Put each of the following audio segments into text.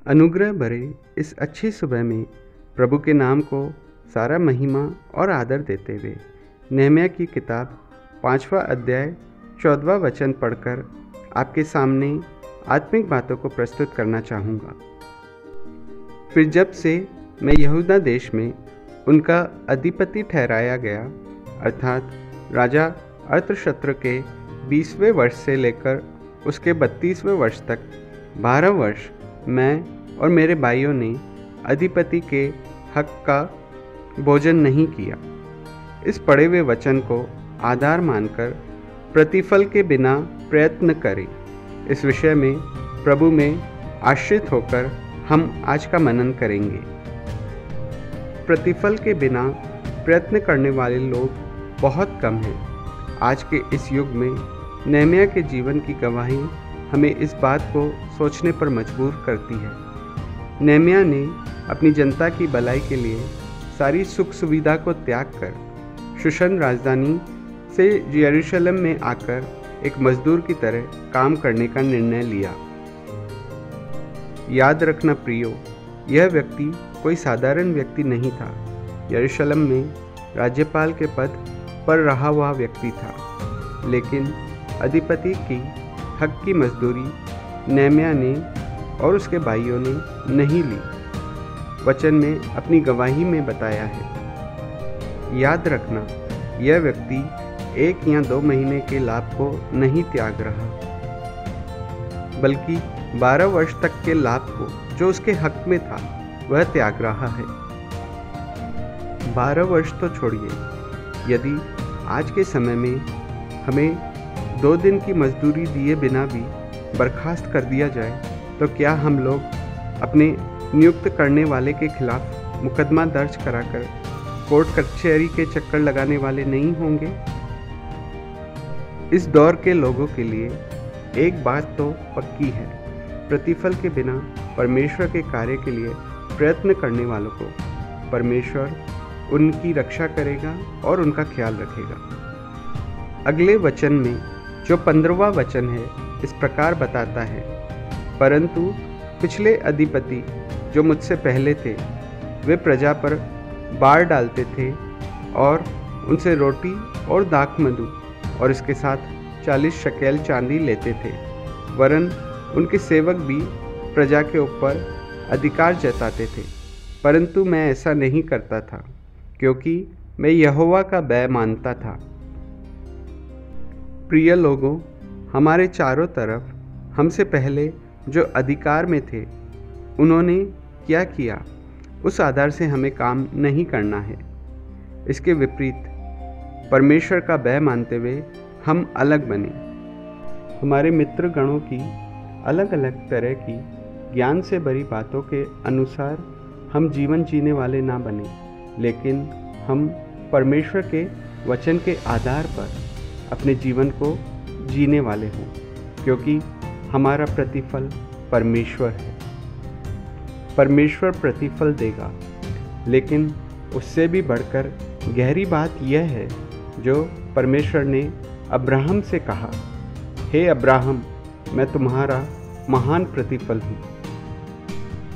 अनुग्रह भरे इस अच्छी सुबह में प्रभु के नाम को सारा महिमा और आदर देते हुए नहम्याह की किताब 5वां अध्याय 14वां वचन पढ़कर आपके सामने आत्मिक बातों को प्रस्तुत करना चाहूँगा। फिर जब से मैं यहूदा देश में उनका अधिपति ठहराया गया, अर्थात राजा अर्थशस्त्र के 20वें वर्ष से लेकर उसके 32वें वर्ष तक 12 वर्ष मैं और मेरे भाइयों ने अधिपति के हक का भोजन नहीं किया। इस पढ़े हुए वचन को आधार मानकर प्रतिफल के बिना प्रयत्न करें, इस विषय में प्रभु में आश्रित होकर हम आज का मनन करेंगे। प्रतिफल के बिना प्रयत्न करने वाले लोग बहुत कम हैं। आज के इस युग में नहम्याह के जीवन की गवाही हमें इस बात को सोचने पर मजबूर करती है। नहम्याह ने अपनी जनता की भलाई के लिए सारी सुख सुविधा को त्याग कर शूशन राजधानी से यरूशलेम में आकर एक मजदूर की तरह काम करने का निर्णय लिया। याद रखना प्रियो, यह व्यक्ति कोई साधारण व्यक्ति नहीं था। यरूशलेम में राज्यपाल के पद पर रहा हुआ व्यक्ति था, लेकिन अधिपति की हक की मजदूरी नहम्याह ने और उसके भाइयों ने नहीं ली। वचन में अपनी गवाही में बताया है। याद रखना, यह व्यक्ति 1 या 2 महीने के लाभ को नहीं त्याग रहा, बल्कि 12 वर्ष तक के लाभ को जो उसके हक में था वह त्याग रहा है। 12 वर्ष तो छोड़िए, यदि आज के समय में हमें 2 दिन की मजदूरी दिए बिना भी बर्खास्त कर दिया जाए, तो क्या हम लोग अपने नियुक्त करने वाले के खिलाफ मुकदमा दर्ज कराकर कोर्ट कचहरी के चक्कर लगाने वाले नहीं होंगे? इस दौर के लोगों के लिए एक बात तो पक्की है, प्रतिफल के बिना परमेश्वर के कार्य के लिए प्रयत्न करने वालों को परमेश्वर उनकी रक्षा करेगा और उनका ख्याल रखेगा। अगले वचन में जो 15वां वचन है, इस प्रकार बताता है, परंतु पिछले अधिपति जो मुझसे पहले थे, वे प्रजा पर बाढ़ डालते थे और उनसे रोटी और दाखमधु और इसके साथ 40 शकेल चांदी लेते थे। वरन उनके सेवक भी प्रजा के ऊपर अधिकार जताते थे, परंतु मैं ऐसा नहीं करता था, क्योंकि मैं यहोवा का भय मानता था। प्रिय लोगों, हमारे चारों तरफ हमसे पहले जो अधिकार में थे, उन्होंने क्या किया, उस आधार से हमें काम नहीं करना है। इसके विपरीत परमेश्वर का भय मानते हुए हम अलग बने। हमारे मित्र गणों की अलग अलग तरह की ज्ञान से भरी बातों के अनुसार हम जीवन जीने वाले ना बने, लेकिन हम परमेश्वर के वचन के आधार पर अपने जीवन को जीने वाले हों, क्योंकि हमारा प्रतिफल परमेश्वर है। परमेश्वर प्रतिफल देगा, लेकिन उससे भी बढ़कर गहरी बात यह है जो परमेश्वर ने अब्राहम से कहा, हे अब्राहम, मैं तुम्हारा महान प्रतिफल हूँ।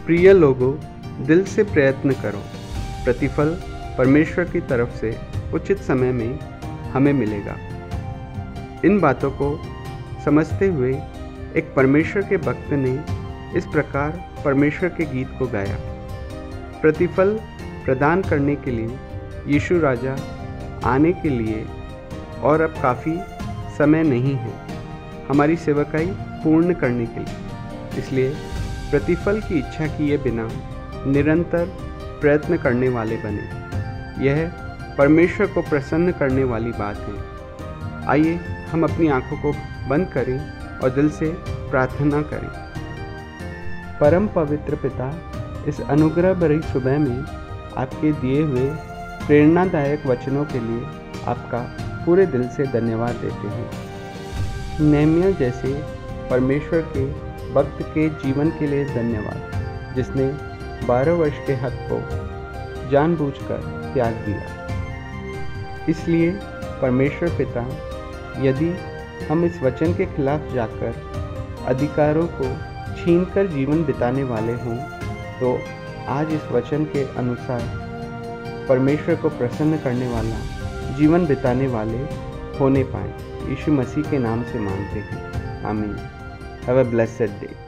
प्रिय लोगों, दिल से प्रयत्न करो, प्रतिफल परमेश्वर की तरफ से उचित समय में हमें मिलेगा। इन बातों को समझते हुए एक परमेश्वर के भक्त ने इस प्रकार परमेश्वर के गीत को गाया। प्रतिफल प्रदान करने के लिए यीशु राजा आने के लिए और अब काफ़ी समय नहीं है हमारी सेवकाई पूर्ण करने के लिए। इसलिए प्रतिफल की इच्छा किए बिना निरंतर प्रयत्न करने वाले बने। यह परमेश्वर को प्रसन्न करने वाली बात है। आइए हम अपनी आंखों को बंद करें और दिल से प्रार्थना करें। परम पवित्र पिता, इस अनुग्रह भरी सुबह में आपके दिए हुए प्रेरणादायक वचनों के लिए आपका पूरे दिल से धन्यवाद देते हैं। नहम्याह जैसे परमेश्वर के भक्त के जीवन के लिए धन्यवाद, जिसने 12 वर्ष के हक को जानबूझकर त्याग दिया। इसलिए परमेश्वर पिता, यदि हम इस वचन के खिलाफ जाकर अधिकारों को छीनकर जीवन बिताने वाले हों, तो आज इस वचन के अनुसार परमेश्वर को प्रसन्न करने वाला जीवन बिताने वाले होने पाएं। यीशु मसीह के नाम से मांगते हैं, आमीन। Have a blessed day.